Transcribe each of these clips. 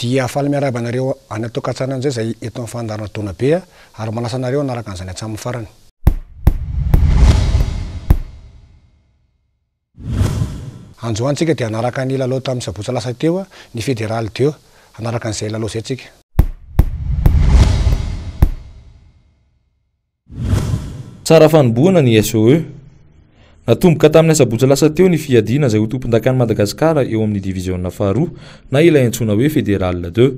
dia afaly miaraba anareo any atokantsanan zay zay eto amin'ny fandarana Dona Be ary manasa anareo anaraka an'izany hatramin'ny farany. Androantsika dia anaraka ny lalao tamin'ny sabotsy lasa teo ny fédéral 2 anaraka an'izay lalao zay tsika. Tsara fanombohana ny SOE. Natomboka tamin'ny sabotsy lasa teo ny fiadiana izay ho tompondakan'i Madagasikara eo amin'ny diviziona faharoa na ilay antsoina hoe fédéral 2.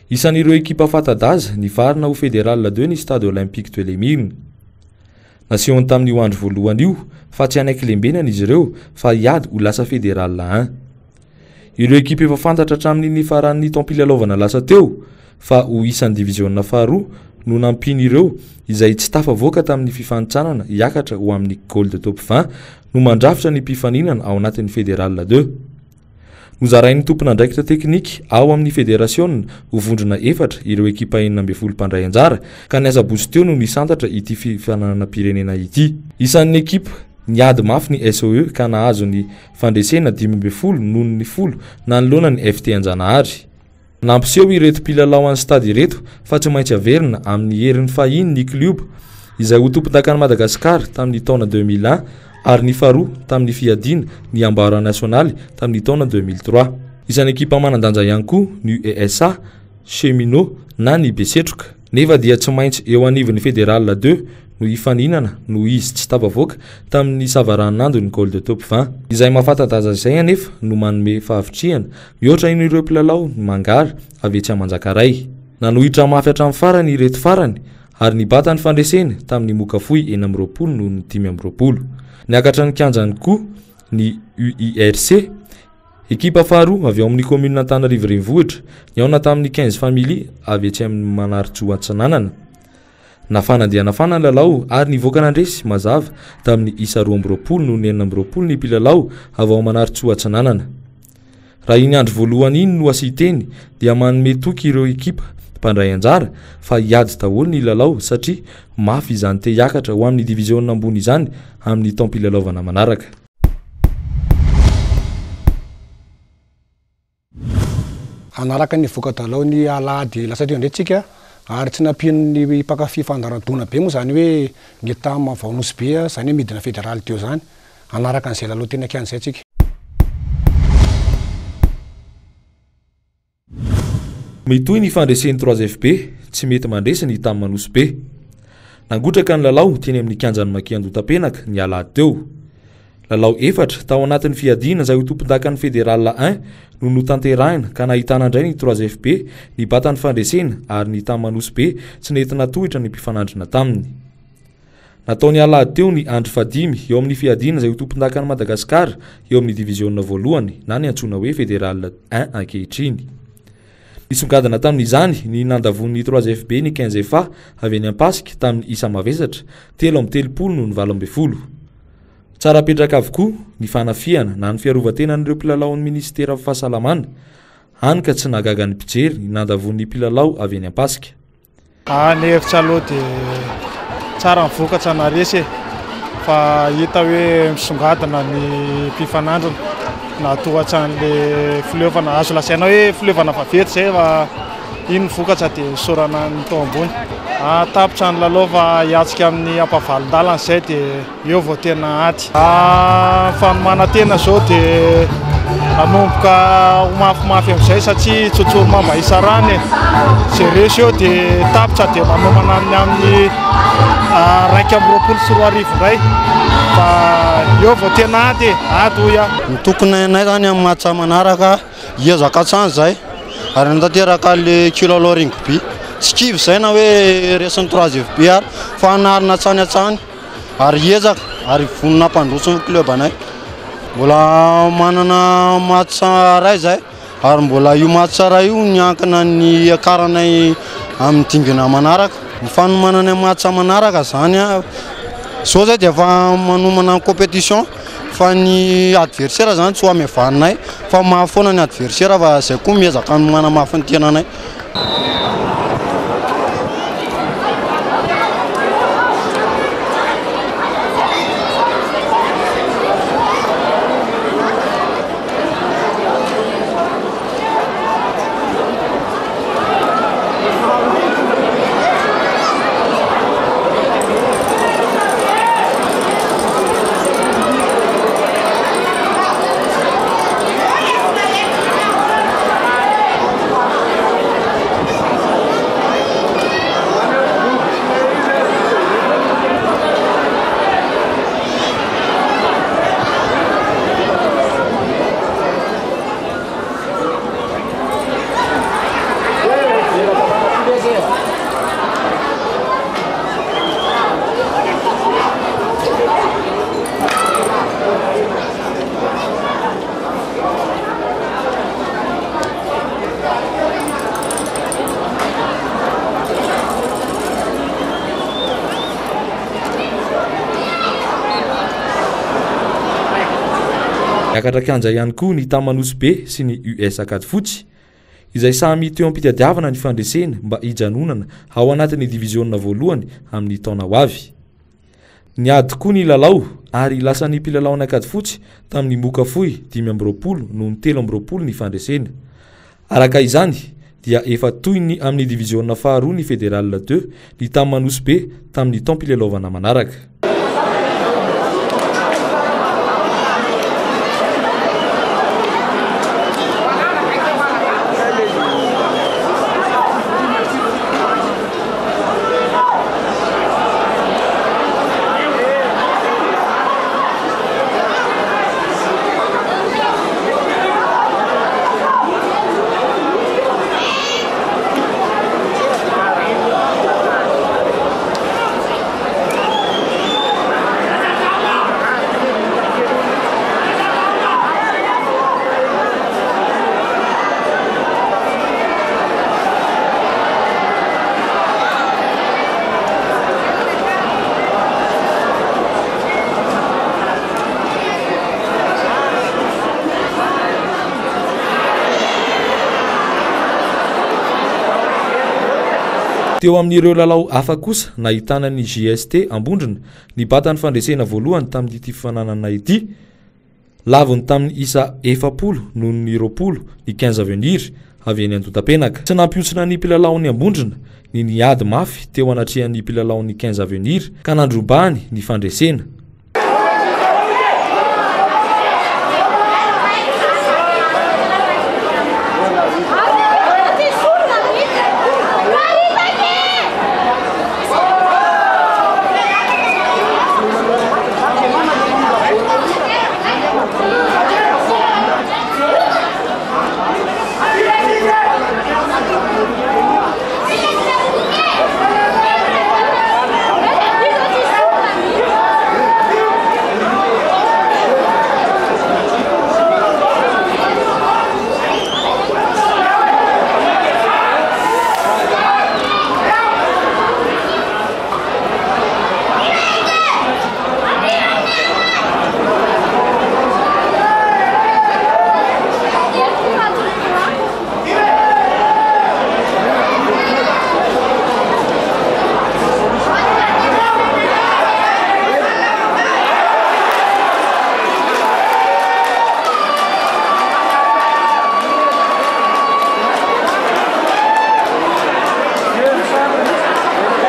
Isan'ireo ekipa fanta-daza nivarina ho fédéral 2 ny stade olympique de Lemire. Nasehony tamin'io andro voalohany io fa tsy anaiky lembenana izy ireo fa hiady ho lasa fédéral 1. Ireo ekipa efa fantatra hatramin'ny faran'ny tampilalaovana lasa teo fa ho isan'ny diviziona faharoa no nampin'ireo izay tsy tafavoaka tamin'ny fifantsanana hiakatra ho amin'ny gold top 20 no mandrafitra ny mpifaninana ao anatin'ny fédéral 2. Nozarain'ny tompon'andraikitra teknika ao amin'ny fédération ho vondrona efatra ireo ekipa 12 mpandray anjara ka ny asabotsy teo no nisantatra ity fifananam-pirenena ity. Isan'ny ekipa niady mafy ny SOE ka nahazo ny fandresena 12 noho ny 10 nanoloana ny FT Anjanahary. Nampiseho ireto mpilalao an'ny stady ireto fa tsy maintsy averina amin'ny herin'ny fahiny ny club izay ho tompondakan'i Madagasikara tamin'ny taona 2001 ary ny faharoa tamin'ny fiadiana ny ambara nasionaly tamin'ny taona 2003. Isan'ny ekipa manan-danja ihany koa ny ESA, Cheminot na ny Besetroka. Nefa dia tsy maintsy eo anivon'ny fédéral 2 no hifaninana no izy tsy tafavoaka tamin'ny savaranando ny gold top 20. Izay mahafantadaza izay anefa no manome fahavitriana mihoatra ireo mpilalao mangara avy etsy Manjakaray. Nanohitra mafy hatramin'ny farany ireto farany ary nibata ny fandresena tamin'ny Mokafoy 9 noho ny 5. Niakatra ny kianjany koa ny UIRC. Ekipa faharoa avy ao amin'ny commune Antananarivo renivohitra niaona tamin'ny 15 family avy etsy amin'ny Manaritsy Atsananana. Nafana dia nafana lalao ary nivoaka nandresy mazava tamin'ny isa 12 noho ny 19 ny mpilalao avy ao Manaritsy Atsananana. Raha iny andro voalohany iny no asiteny dia manome toky ireo ekipa mpandray anjara fa hiady daholo ny lalao satria mafy izany te hiakatra ho amin'ny diviziona ambony izany amin'ny tampilalaovana manaraka. Anaraka ny voka-dalao ny alahady lasa teo ndretsika ary tsy nampino ny mpakafy fandarana Dona Be moa zany hoe ny tama vaonosy be zany hoe midina fédéral teo zany anaraka an'izay lalao tena kiany zay tsika. Mitohy ny fandresen'ny 3FB tsy mety mandresa ny tamy manosy be. Nangotraka ny lalao teny amin'ny kianjan'ny Makiandotapenaka ny alahady teo. Lalao efatra tao anatin'ny fiadiana izay ho tompondakan'ny fédéral 1 no notanterahina ka nahitana indray ny 3FB ny bata ny fandresena ary ny tamy manosy be tsy nentina tohitra ny mpifanandrina taminy. Nataony alahady teo ny andro fadimy eo amin'ny fiadiana izay ho tompondakan'i Madagasikara eo amin'ny diviziona voalohany na ny antsoina hoe fédéral 1 ankehitriny. Nisongadina tamin'izany ny nandavon'ny 3FB ny 15 fa avy eny Ampasika tamin'ny isa mavesatra 7-30 noho ny 20. Tsara petraka avokoa ny fanafiana na ny fiarovatenan'ireo mpilalao ny ministera fahasalamana hany ka tsy nagaga ny mpijery ny nandavon'ny mpilalao avy eny Ampasika. Ny hevitra aloha dia tsara mivokatra na resy fa hita hoe misongadina ny mpifanandrina na tohatra an'le fileovana azo lasaina hoe fileovana vavety zay fa iny vokatra dia sorana ny tao ambony. Tapitra ny lalao fa hiatsika amin'ny ampavalon-dalana izay dia eo vao tena ady. Fanomana tena zao dia anomboka ho mafimafy amin'izay satria tsotsoro mamba isarany zay resy eo dia tapitra dia manomana amin'ny 220 indray fa eo vao tena ady hoy aho. Ny tokony anay zany amin'ny matsa manaraka hiezaka hatrany zay ary nitateraka le kilalao rugby tsy kivy zay na hoe resin'ny 3FB ary fa anarina hatsany ary hiezaka ary vonona mpandroso club anay. Mbola manana matsa ray zay ary mbola io matsa ray io niankina ny akaranay amin'ny dingana manaraka. Mifanomanana matsa manaraka zany zao zay dia efa manomana compétition fa ny adversaire zany tsy ho amevanay fa mahafoana ny adversaire fa zay koa miezaka manamafy ny tenanay. Akatrakanja ihany koa ny Tamanosy Be sy ny US Akady Fotsy izay samy teo ampitadiavana ny fandresena mba hijanonana ao anatin'ny diviziona voalohany amin'ny taona ho avy. Niady koa ny lalao ary lasa ny mpilalao ny Akady Fotsy tamin'ny Mokafoy 5-20 noho ny 7-20 ny fandresena. Araka izany dia efa toy ny amin'ny diviziona faharoa ny Fédéral 2 ny Tamanosy Be tamin'ny taom-pilalaovana manaraka. Teo amin'ireo lalao hafa kosa nahitana ny JST Ambondrona ny batany fandresena voalohany tamin'ity fifananana ity, lavony tamin'ny isa 70 noho ny 20 ny 15 avenir avy eny Antotapenaka. Tsy nampiotsina ny mpilalaon'ny Ambondrona ny niady mafy teo anatrehan'ny mpilalaon'ny 15 avenir ka nandrobany ny fandresena.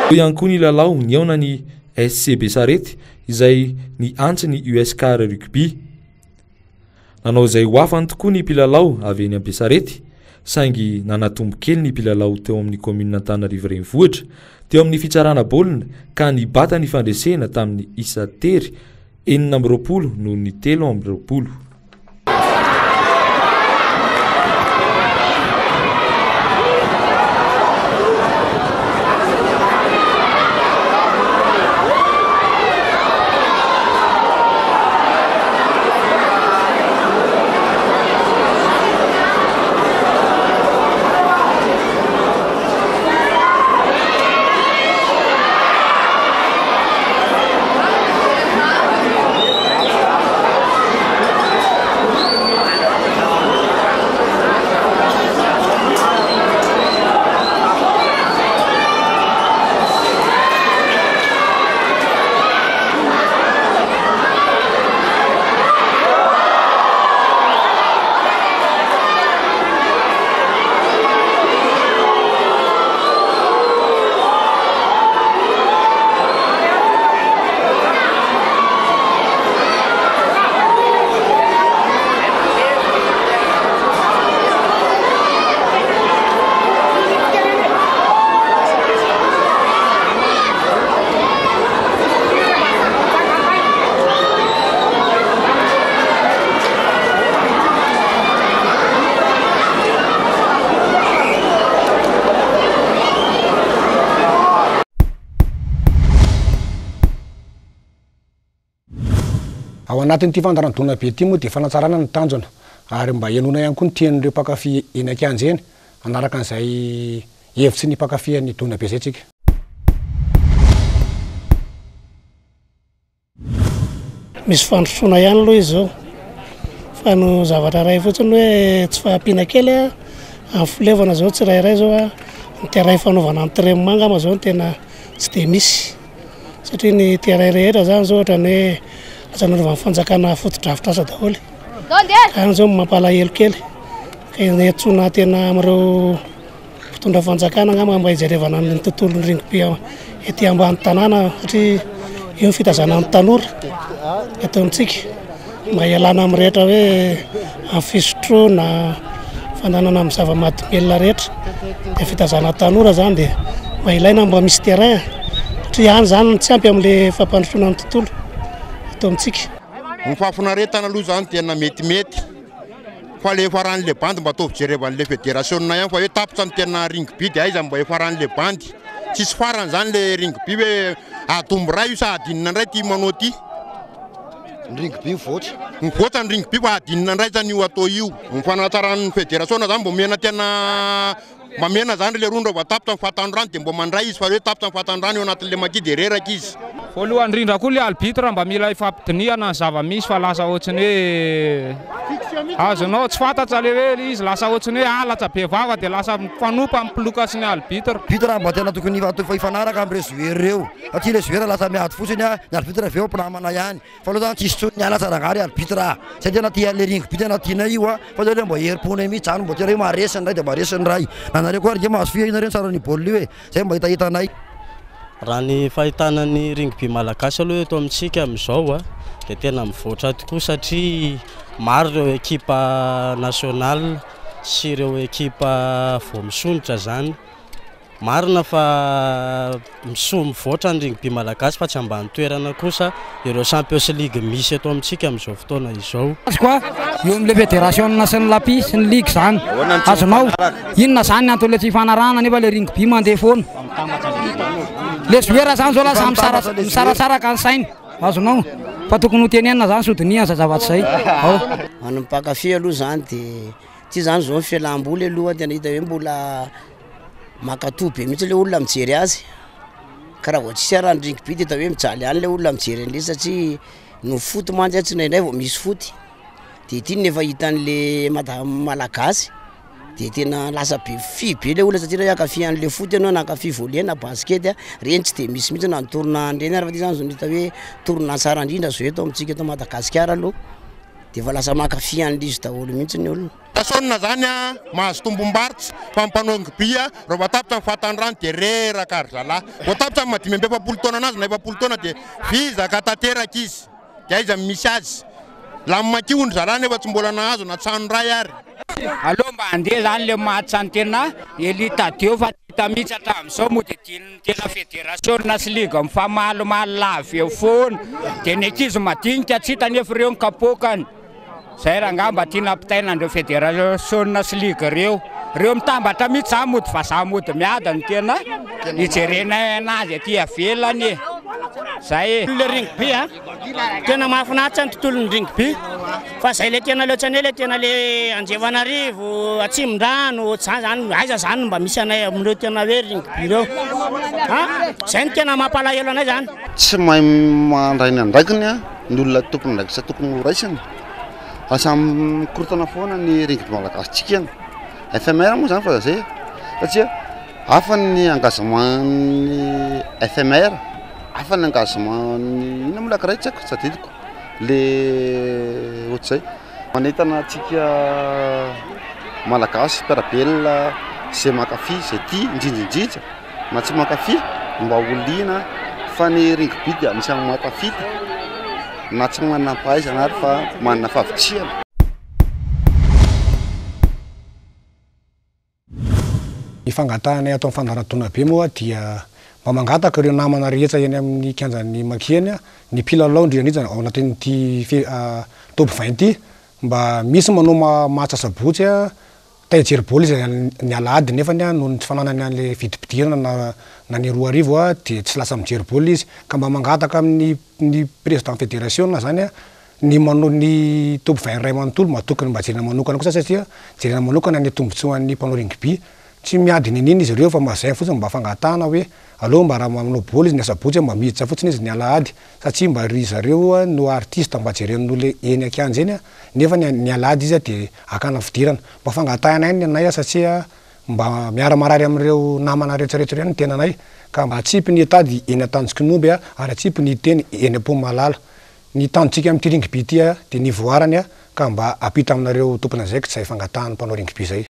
Ihany koa ny lalao ny aona ny SC Besarety izay ny antsy ny USK Rugby. Nanao izay hoafany tokoa ny mpilalao avy eny Besarety saingy nanatombo kely ny mpilalao teo amin'ny commune Antananarivo Renivohitra teo amin'ny fitsarana baolina ka nibata ny fandresena tamin'ny isa tery 4-20 noho ny 3-20. Ao anatin'ity fandaran Dona Be ity moa dia fanatsarana ny tanjona ary mba hianona ihany koa ny tian'ireo mpakafy eny Ankianja eny anaraka an'izay hevitsy ny mpakafy ny Dona Be zay tsika. Misy fandrosoana ihany aloha izy zao fa no zavatra ray fotsiny hoe tsy fahampiana kely amin'ny filevana zao tsirairay zao ny terrain fanaovana entraînement angamba zao tena tsy dia misy satria ny terrain rehetra zany zao ohatra ny hoe lasa nanaovana fanjakana foto-drafitra asa daholo ka zao mampalahelo kely ka netsona tena amin'ireo mpitondra fanjakana angamba mba hijerevana ny tontolon'ny rugby ety ambany tanàna satria io fitazanan'ny tanora ataontsika mba hialana amin'ny rehetra hoe amin'ny fisotroana fananana amin'ny zava-mahadomelona rehetra dia fitazana tanora zany dia mba ilaina mba misy terrain satria ihany zany tsy ampy amin'ilay fampandrosoana ny tontolo atao amintsika. Ny fahafinaretana aloha zany tena metimety fa le faran'le bandy mba ataovy jerevan'le fédération ihany fa hoe tapitra ny tena rugby dia aiza mba faran'le bandy tsisy farany zany le rugby hoe atombo ray io sa adinina indray ty manao ty rugby mivoatra mivoatra ny rugby fa adinina indray zany io atao io ny fanatsaran'ny fédération zany mbo mena tena mamena zany le rondra vao tapitra ny fahatandrano dia mbo mandray izy fa hoe tapitra ny fahatandrano eo anatin'le makidy reraka izy. Voalohany indrindra koa le arbitre mba mila ifampidiniana ny zava-misy fa lasa ohatriny hoe azonao tsy fantatsa le hoe izy lasa ohatriny hoe alatra be vava dia lasa mifanopa mipiloka sy ny arbitre. Arbitre mba tena tokony ifanaraka amin'ny rezuer reo satria le zuer lasa miady fotsiny ny arbitre avy eo mpinamana ihany fa aloha zany tsisy tsony ny ala tsarangary arbitre zay tena tian'le rugby tena tiana io fa zao le mba herim-pona mihitsy zany mba tena hoe maresiny ray dia maresiny ray nanareo koa rge mahazo fihina reny tsara ny baolina io zay mba hitahitanay. Raha ny fahitana ny rugby malagasy aloha eto amintsika amin'izao dia tena mivoatra tokoa satria maro ireo ekipa national sy ireo ekipa vao misonitra zany marina fa mivoatra ny rugby malagasy fa tsy ambany toerana kosa ireo Champions League misy eto amintsika amin'izao fotoana izao. Koa eo amin'le fédération sy ny lapi sy ny ligue zany azonao inona zany antony le tsy hifanarahana nefa le rugby mandeha foana le joueur zany zao lasa misarasaraka ny sainy azonao fa tokony ho tenenina zany sodiniana zazavatsy zay any mpakafy aloha zany dia ty zany zao fialam-boly aloha tena hita hoe mbola makatoa be mihitsy le olona mijery azy karaha vao tsisy arany rugby dia hita hoe mijaly any le olona mijery an'le satria no foty mantsy tsy naindray vao misy foty dia ity nefa hitan'le malagasy dia tena lasa be be le olona satria akafi an'le foty ianao na akafi volley na basket reny tsy dia misy mihitsy na ny tournant reny ary fa ty zany zao hita hoe tournant tsara indrindra zao eto amintsika eto Madagasikara aloha dia fa lasa makafi an'izy daholo mihitsy ny olona. Tasonina zany mahazo tombom-barotra fa mpanao rugby raha vao tapitra ny fahatandrano dia reraka ary zalahy vao tapitra ny madimy amby efapolo taona anazy na efapolo taona dia fizaka tanteraka izy dia aiza misy azy la makiondry zalahy nefa tsy mbola nahazo na tsano ray ary. Aloha mba handeha zany le matsa ny tena elita deo fa hita mihitsy hatramin'izao moa dia tian'ny tena fédération na sy ligue mifamalomaly lavy eo foana dia ny ankizy madinika tsy hita nefa ireo ny kapokany zay raha ngamba tiana ampitaina andreo fédération na sy ligue reo mitambatra mihitsy za mody fa za mody miada ny tena hijerena anazy aty avelany zay le rugby tena mahafinaritra ny tontolon'ny rugby fa zay le tena loatsany le tena le Anjevanarivo Atsimon-drano zany aiza zany mba misy anay amin'ireo tena hoe rugby reo zay ny tena mampalahelo anay zany tsy mahay mandraina andraikiny ny olona tokony ndraiky sa tokony ho raisiny asa mikorotana foana ny rugby malagasitsika eny éphémère moa zany fa zay satria hafa ny engagement ny éphémère hafa ny engagement ny ina moa lakiray tsy haiko tsy adidiko le ohatr'izay manentana atsika malagasy mpiarabelona zay makafy zay ty indrindrindrindra na tsy makafy mba olina fa ny rugby dia misy amin'ny makafy na tsy manam-pahaizana ary fa manana fahavitsiana. Ny fangatanay atao amin'ny Dona Be moa dia mba mangataka ireo namana rehetra eny amin'ny kianjan'ny Makiany ny mpilalao indrindra ao anatin'ity top 20 ity mba misy manao match sabotsy tahijery baolina izay ny alahady nefany noho ny tsy fananany an'le vidim-pidirana na ny roa arivo dia tsy lasa mijery baolina izy ka mba mangataka amin'ny président fédération zany ny manao ny top 20 ray manontolo matokony mba jerena manokana kosa satria jerena manokana ny tombontsoan'ny mpanao rugby tsy miady nininy izy ireo fa mazay fotsiny mba fangatana hoe aloha mba raha manao boly izy ny asabotsy mba miditra fotsiny izy ny alahady satria mba ry zareo no artiste mba jeren'olo eny akianjy eny nefa ny alahady izy de akana fidirana mba fangatahana eny anay satria mba miara-marary am'ireo namana rehetrarehetra reny tena anay ka mba atsipy ny tady eny Atanjokinomy ary atsipy ny teny eny Ampomalala ny tanjontsika am'ty ringby ty de ny voarany ka mba apita aminareo tompona zay ka tsy zay fangatahana mpanao ringby zay.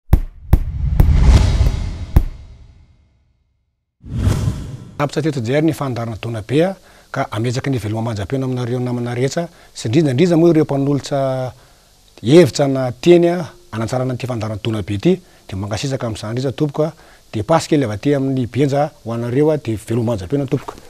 Apitsateto-jery ny fandarana Dona Be ka ametsaky ny veloma manjapeno aminareo namana rehetra sy indrindra moa ireo mpanolotra hevitra na teny anatsarana ty fandarana Dona Be ty de mangasisaka am'izany izy tompoka de pasika le avaty amin'ny benja ho anareo de veloma manjapeno tompoka.